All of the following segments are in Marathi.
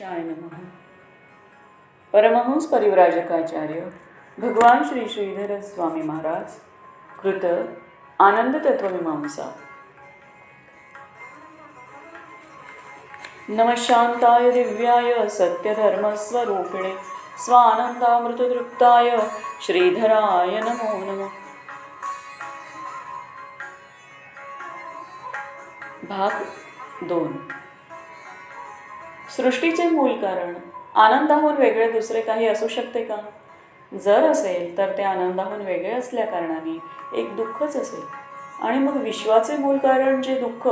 चाय नमः. परमहंस परिव्राजकाचार्य भगवान श्री श्रीधर स्वामी महाराज कृत आनंद तत्वमीमांसा. नमशांताय दिव्याय सत्यधर्मस्वरूपिणे स्वानंदामृततृप्ताय श्रीधराय नमो नमः. भाग 2. सृष्टीचे मूल कारण आनंदाहून वेगळे दुसरे काही असू शकते का? जर असेल तर ते आनंदाहून वेगळे असल्या कारणाने एक दुःखच असेल. आणि मग विश्वाचे मूल कारण जे दुःख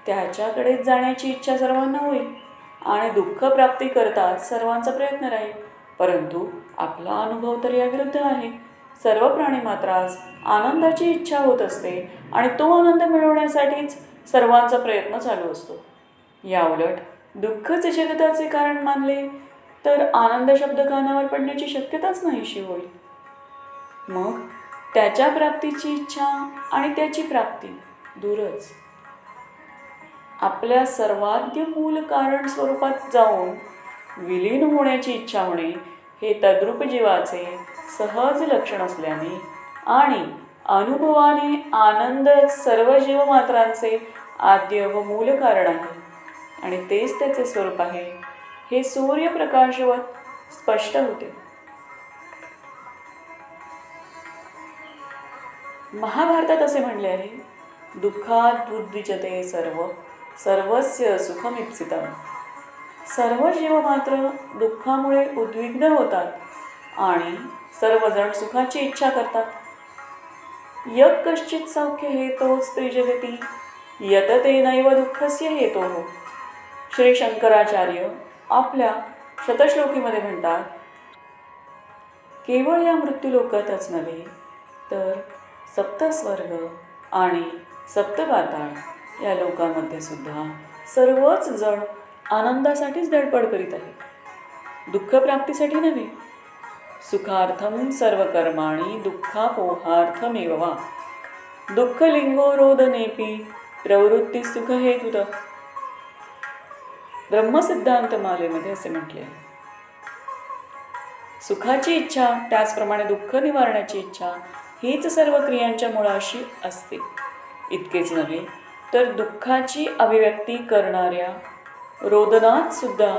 त्याच्याकडेच जाण्याची इच्छा सर्वांना होईल आणि दुःख प्राप्ती करता सर्वांचा प्रयत्न राहील. परंतु आपला अनुभव तर या विरुद्ध आहे. सर्व प्राणी मात्रास आनंदाची इच्छा होत असते आणि तो आनंद मिळवण्यासाठीच सर्वांचा प्रयत्न चालू असतो. याउलट दुःखच जगताचे कारण मानले तर आनंद शब्द कानावर पडण्याची शक्यताच नाहीशी होईल. मग त्याच्या प्राप्तीची इच्छा आणि त्याची प्राप्ती दूरच. आपल्या सर्वाद्य मूल कारण स्वरूपात जाऊन विलीन होण्याची इच्छा होणे हे तद्रूप जीवाचे सहज लक्षण असल्याने आणि अनुभवाने आनंद सर्व जीवमात्रांचे आद्य व मूल कारण आहे आणि तेच त्याचे स्वरूप आहे हे सूर्यप्रकाशवत स्पष्ट होते. महाभारतात असे म्हणले आहे, दुःखात उद्विजते सर्वस्य सुखमीप्सितम्. सर्व जीवमात्र दुःखामुळे उद्विग्न होतात आणि सर्वजण सुखाची इच्छा करतात. यत् कश्चित् सौख्य हेतोस् त्रिजगती यत तेनैव दुःखस्य हेतोः. श्री शंकराचार्य आपल्या शतश्लोकीमध्ये म्हणतात, केवळ या मृत्यूलोकातच नव्हे तर सप्तस्वर्ग आणि सप्तपाताळ या लोकांमध्ये सुद्धा सर्वच जण आनंदासाठीच धडपड करीत आहेत, दुःखप्राप्तीसाठी नव्हे. सुखार्थम सर्व कर्माणि दुःखापोहार्थमेव वा दुःखलिंगो रोदनेपि प्रवृत्ती सुख हेतुतः. ब्रह्मसिद्धांत मालेमध्ये असे म्हटले आहे, सुखाची इच्छा त्याचप्रमाणे दुःख निवारण्याची इच्छा हीच सर्व क्रियांच्या मुळाशी असते. इतकेच नव्हे तर दुःखाची अभिव्यक्ती करणाऱ्या रोदनात सुद्धा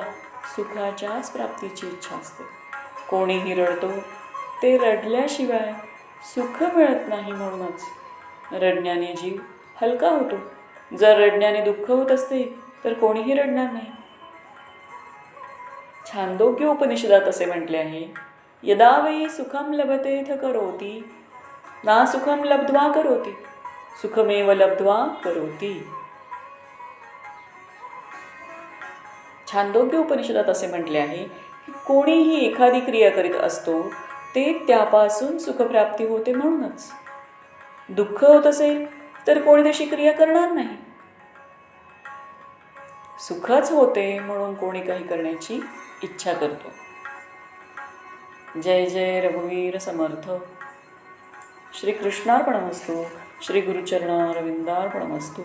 सुखाच्याच प्राप्तीची इच्छा असते. कोणीही रडतो ते रडल्याशिवाय सुख मिळत नाही. म्हणूनच रडण्याने जीव हलका होतो. जर रडण्याने दुःख होत असते तर कोणीही रडणार नाही. छांदोग्य उपनिषदात असे म्हटले आहे, यदा वै सुखम लभतेथ करोति ना सुखम लब्ध्वा करोति सुखमेव लब्ध्वा करोति. छांदोग्य उपनिषदात असे म्हटले आहे की कोणीही एखादी क्रिया करीत असतो ते त्यापासून सुखप्राप्ती होते. म्हणूनच दुःख होत असेल तर कोणी तशी क्रिया करणार नाही. सुखच होते म्हणून कोणी काही करण्याची इच्छा करतो. जय जय रघुवीर समर्थ. श्री कृष्णार्पणमस्तु. श्री गुरुचरणारविंदार्पणमस्तु.